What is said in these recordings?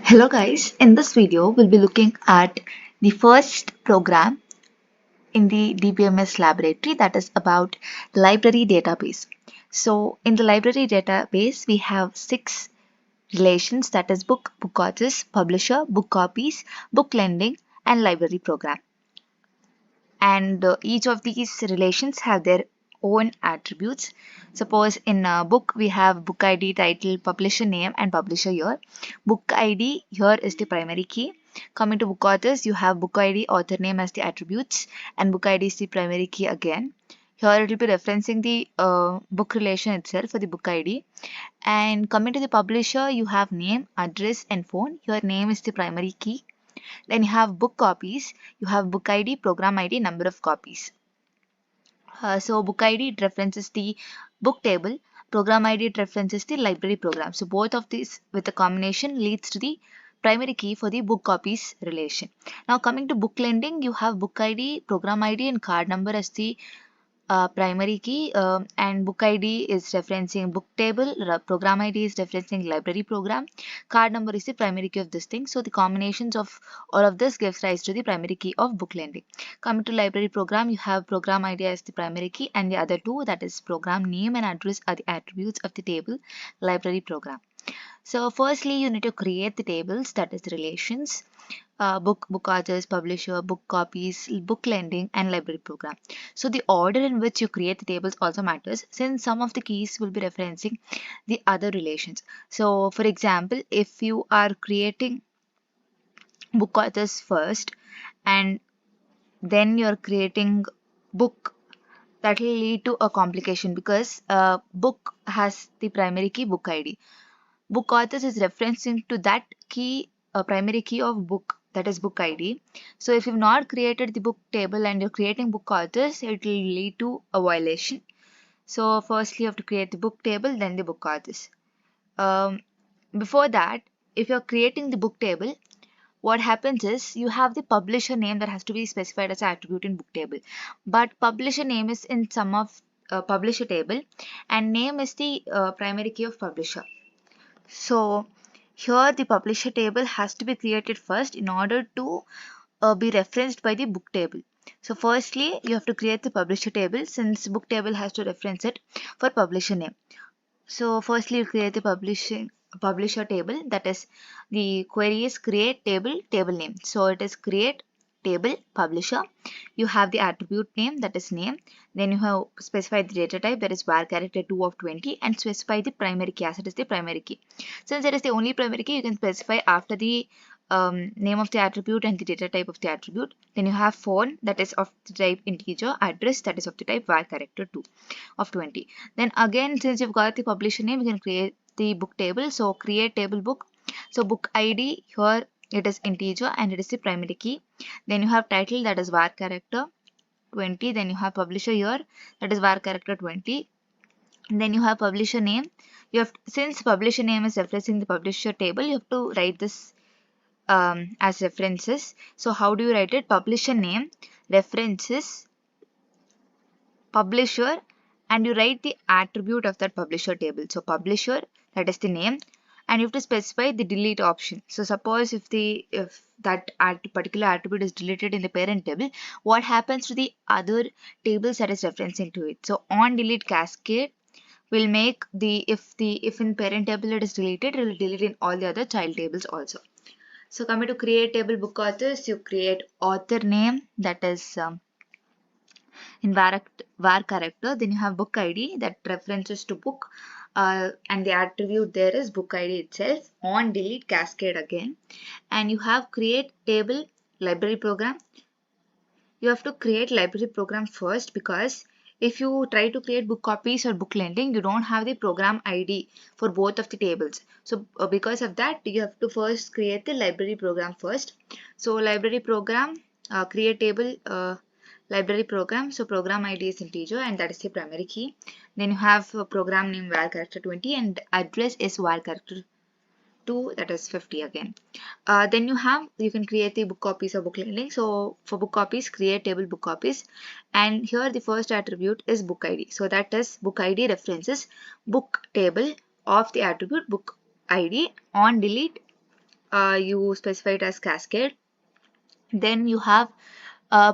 Hello guys, in this video we'll be looking at the first program in the DBMS laboratory, that is about the library database. So in the library database we have 6 relations, that is book authors, publisher, book copies, book lending and library program. And each of these relations have their own attributes. Suppose in a book we have book ID, title, publisher name and publisher year. Book ID here is the primary key. Coming to book authors, you have book ID, author name as the attributes, and book ID is the primary key again. Here it will be referencing the book relation itself for the book ID. And coming to the publisher, you have name, address and phone. Your name is the primary key. Then you have book copies. You have book ID, program ID, number of copies. So book ID it references the book table. Program ID it references the library program. So both of these with a combination leads to the primary key for the book copies relation. Now coming to book lending, you have book ID, program ID and card number as the primary key, and book ID is referencing book table, program ID is referencing library program, card number is the primary key of this thing. So the combinations of all of this gives rise to the primary key of book lending. Coming to library program, you have program ID as the primary key and the other two, that is program name and address, are the attributes of the table library program. So firstly you need to create the tables, that is the relations. Book authors, publisher, book copies, book lending and library program. So the order in which you create the tables also matters, since some of the keys will be referencing the other relations. So for example, if you are creating book authors first and then you're creating book, that will lead to a complication because book has the primary key book ID. Book authors is referencing to that key, primary key of book, that is book ID. So if you've not created the book table and you're creating book authors, it will lead to a violation. So firstly you have to create the book table, then the book authors. Before that, if you're creating the book table, what happens is you have the publisher name that has to be specified as an attribute in book table, but publisher name is in some of publisher table and name is the primary key of publisher. So here the publisher table has to be created first in order to be referenced by the book table. So firstly you have to create the publisher table, since book table has to reference it for publisher name. So firstly you create the publisher table, that is the query is create table name. So it is create table publisher. You have the attribute name, that is name. Then you have specified the data type, that is var character 2 of 20, and specify the primary key as it is the primary key. Since it is the only primary key, you can specify after the name of the attribute and the data type of the attribute. Then you have phone, that is of the type integer, address, that is of the type var character 2 of 20. Then again, since you've got the publisher name, you can create the book table. So create table book. So book ID here it is integer and it is the primary key. Then you have title, that is var character 20. Then you have publisher here, that is var character 20. And then you have publisher name. You have, since publisher name is referencing the publisher table, you have to write this as references. So how do you write it? Publisher name references publisher, and you write the attribute of that publisher table. So publisher, that is the name, and you have to specify the delete option. So suppose if that particular attribute is deleted in the parent table, what happens to the other tables that is referencing to it? So on delete cascade will make the if in parent table it is deleted, it will delete in all the other child tables also. So coming to create table book authors, you create author name, that is in var character. Then you have book ID that references to book, and the attribute there is book ID itself. On delete cascade again, and you have create table library program. You have to create library program first, because if you try to create book copies or book lending, you don't have the program ID for both of the tables. So because of that, you have to first create the library program first. So library program, create table library program. So program ID is integer and that is the primary key. Then you have a program name var character 20 and address is var character 2, that is 50 again. Then you can create the book copies or book lending. So for book copies, create table book copies, and here the first attribute is book ID. So that is book ID references book table of the attribute book ID. On delete you specify it as cascade. Then you have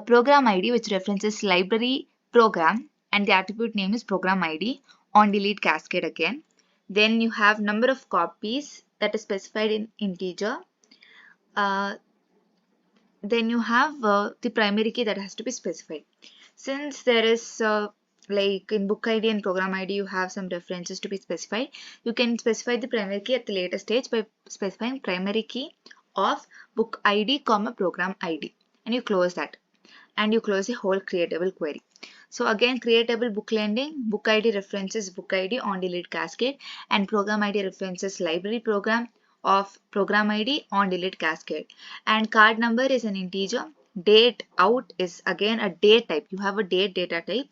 program ID, which references library program, and the attribute name is program ID on delete cascade again. Then you have number of copies that is specified in integer. Uh, then you have the primary key that has to be specified. Since there is like in book ID and program ID, you have some references to be specified. You can specify the primary key at the later stage by specifying primary key of book ID comma program ID, and you close that, and you close the whole creatable query. So again, creatable book lending, book ID references book ID on delete cascade, and program ID references library program of program ID on delete cascade. And card number is an integer. Date out is again a date type. You have a date data type.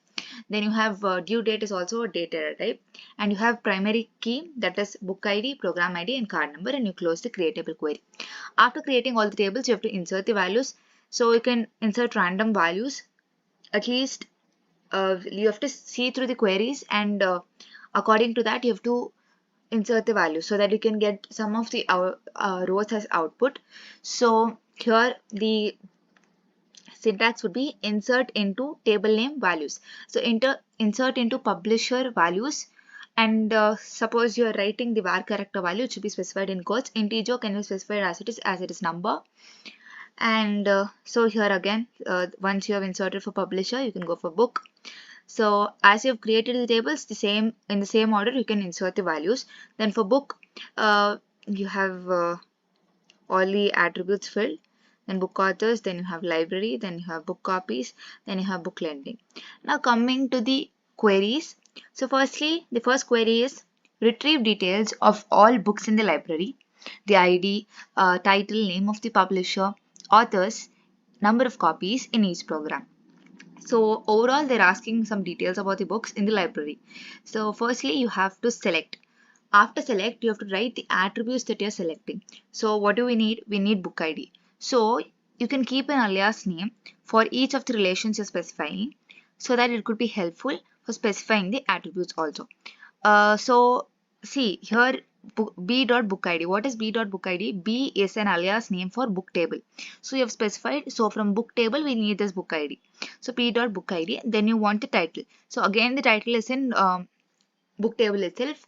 Then you have due date is also a date data type, and you have primary key, that is book ID, program ID, and card number, and you close the creatable query. After creating all the tables, you have to insert the values. So you can insert random values. At least you have to see through the queries, and according to that you have to insert the value so that you can get some of the rows as output. So here the syntax would be insert into table name values. So insert into publisher values, and suppose you are writing the var character value, it should be specified in quotes. Integer can be specified as it is number. And so here again, once you have inserted for publisher, you can go for book. So as you have created the tables, in the same order you can insert the values. Then for book, you have all the attributes filled. Then book authors, then you have library, then you have book copies, then you have book lending. Now coming to the queries. So firstly, the first query is retrieve details of all books in the library, the ID, title, name of the publisher, authors, number of copies in each program. So overall, they're asking some details about the books in the library. So firstly, you have to select. After select, you have to write the attributes that you're selecting. So what do we need? We need book ID. So you can keep an alias name for each of the relations you're specifying, so that it could be helpful for specifying the attributes also. So see here, b.bookid. What is b.bookid? B is an alias name for book table. So you have specified, so from book table we need this book ID. So p.bookid. Then you want the title. So again the title is in book table itself.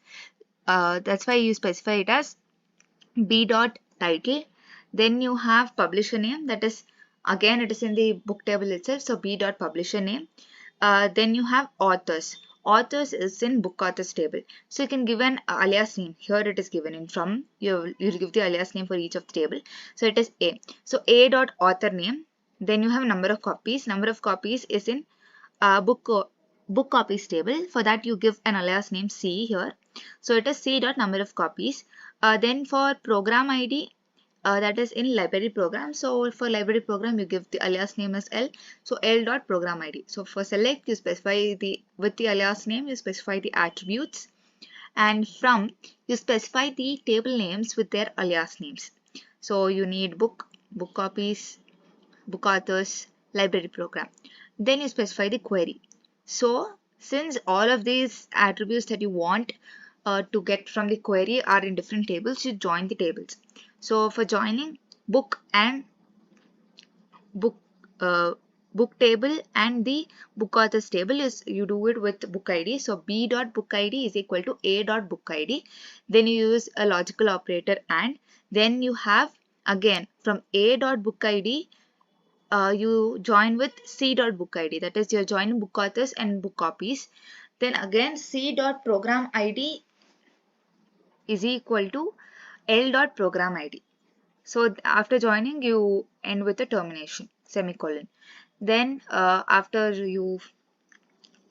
That's why you specify it as b.title. Then you have publisher name, that is again it is in the book table itself. So b.publisher name. Then you have authors. Authors is in book authors table. So you can give an alias name. Here it is given in from. You give the alias name for each of the table. So it is A. So A dot author name. Then you have number of copies. Number of copies is in book copies table. For that you give an alias name C here. So it is C dot number of copies. Then for program ID, that is in library program. So for library program you give the alias name as L. So L dot program ID. So for select you specify with the alias name you specify the attributes, and from you specify the table names with their alias names. So you need book, book copies, book authors, library program. Then you specify the query. So since all of these attributes that you want to get from the query are in different tables, you join the tables. So for joining book and book table and the book authors table, is you do it with book ID. So b dot book ID is equal to a dot book ID. Then you use a logical operator, and then you have again from a dot book ID you join with c dot book ID, that is you're joining book authors and book copies. Then again c dot program ID is equal to L dot program ID. So after joining you end with a termination semicolon. Then after you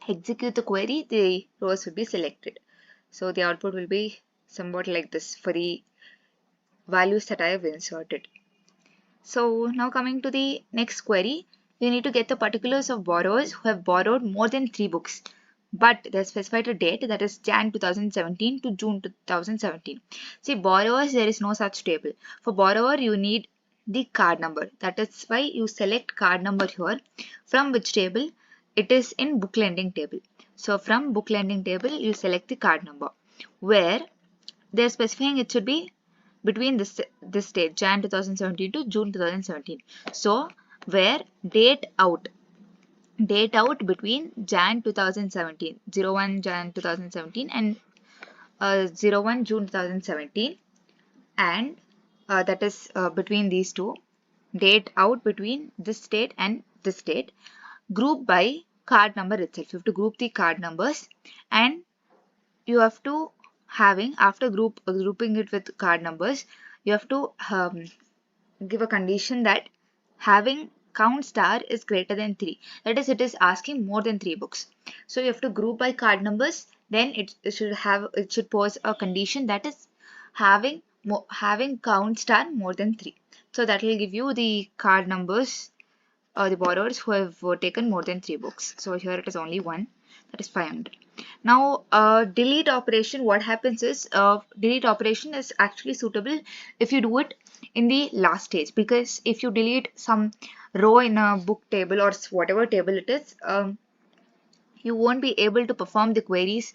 execute the query, the rows will be selected. So the output will be somewhat like this for the values that I have inserted. So now coming to the next query, you need to get the particulars of borrowers who have borrowed more than 3 books, but they specified a date, that is Jan 2017 to June 2017. See, borrowers, there is no such table. For borrower, you need the card number. That is why you select card number here. From which table? It is in book lending table. So from book lending table, you select the card number, where they are specifying it should be between this date Jan 2017 to June 2017. So where date out between Jan 2017 01 Jan 2017 and 01 June 2017, and that is between these two, date out between this date and this date, group by card number itself. You have to group the card numbers, and you have to after grouping it with card numbers, you have to give a condition that having count star is greater than 3. That is, it is asking more than 3 books. So you have to group by card numbers. Then it should pose a condition that is having count star more than 3. So that will give you the card numbers, the borrowers who have taken more than 3 books. So here it is only 1, that is 500. Now delete operation, what happens is delete operation is actually suitable if you do it in the last stage, because if you delete some row in a book table or whatever table it is, you won't be able to perform the queries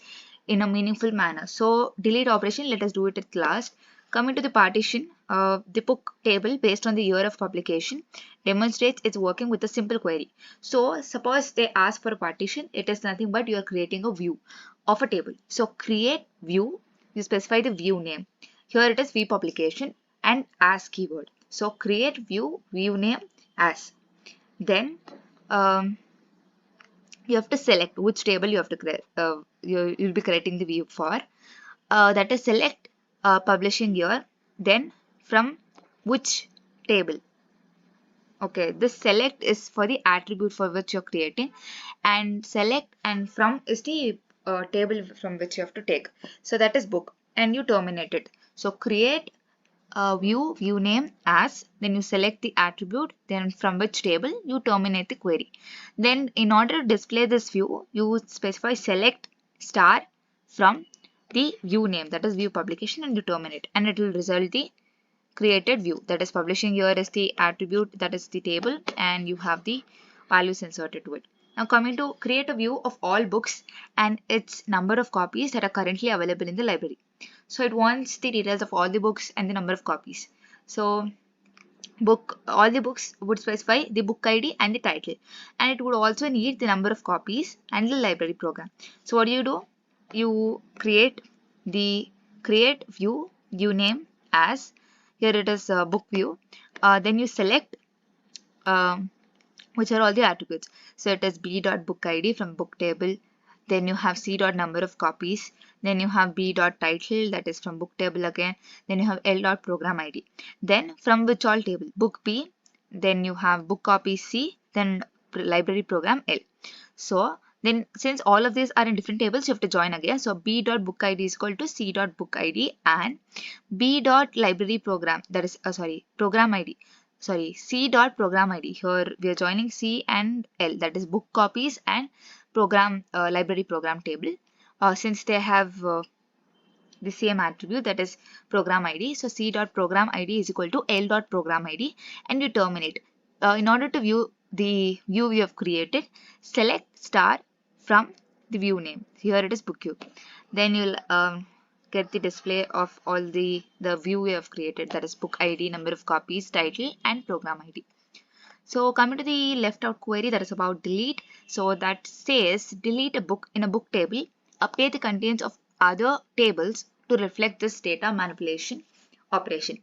in a meaningful manner. So delete operation, let us do it at last. Coming to the partition, the book table based on the year of publication demonstrates it's working with a simple query. So suppose they ask for a partition, it is nothing but you are creating a view of a table. So create view, you specify the view name. Here it is view publication and as keyword. So create view name as. Then you have to select which table you have to create. You'll be creating the view for. That is select publishing year. Then from which table. Okay, this select is for the attribute for which you're creating, and select and from is the table from which you have to take. So that is book, and you terminate it. So create view name as, then you select the attribute, then from which table you terminate the query. Then in order to display this view, you specify select star from the view name, that is view publication, and you terminate, and it will result the created view, that is publishing year is the attribute, that is the table, and you have the values inserted to it. Now coming to create a view of all books and its number of copies that are currently available in the library. So it wants the details of all the books and the number of copies. So all the books would specify the book ID and the title, and it would also need the number of copies and the library program. So what do? You create view name as, here it is book view. Then you select which are all the attributes. So it is b.book ID from book table. Then you have c.number of copies. Then you have b.title, that is from book table again. Then you have l.program ID. Then from which all table, book B. Then you have book copy C. Then library program L. So then since all of these are in different tables, you have to join again. So b.book ID is equal to c.book ID and b.library program, that is program ID. Sorry, c.program ID. Here we are joining C and L, that is book copies and program library program table, since they have the same attribute, that is program ID. So c.program ID is equal to l.program ID, and you terminate. In order to view the view we have created, select star from the view name. Here it is book view. Then you'll get the display of all the view we have created, that is book ID, number of copies, title, and program ID. So coming to the left out query, that is about delete. So that says delete a book in a book table, update the contents of other tables to reflect this data manipulation operation.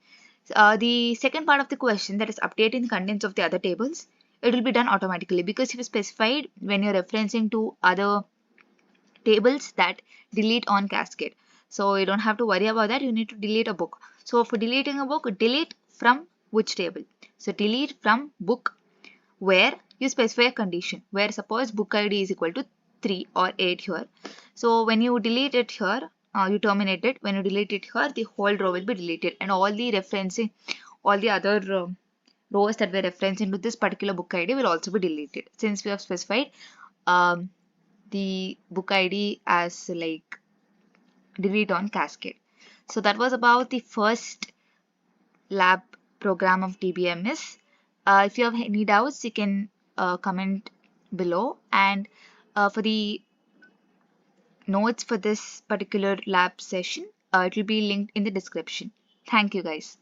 The second part of the question, that is updating the contents of the other tables, it will be done automatically, because you specified when you're referencing to other tables that delete on cascade. So you don't have to worry about that. You need to delete a book. So for deleting a book, delete from which table? So delete from book, where you specify a condition, where suppose book ID is equal to 3 or 8 here. So when you delete it here, you terminate it. When you delete it here, the whole row will be deleted, and all the other rows that were referencing to this particular book ID will also be deleted, since we have specified the book ID as like delete on cascade. So that was about the first lab program of DBMS. If you have any doubts, you can comment below, and for the notes for this particular lab session, it will be linked in the description. Thank you guys.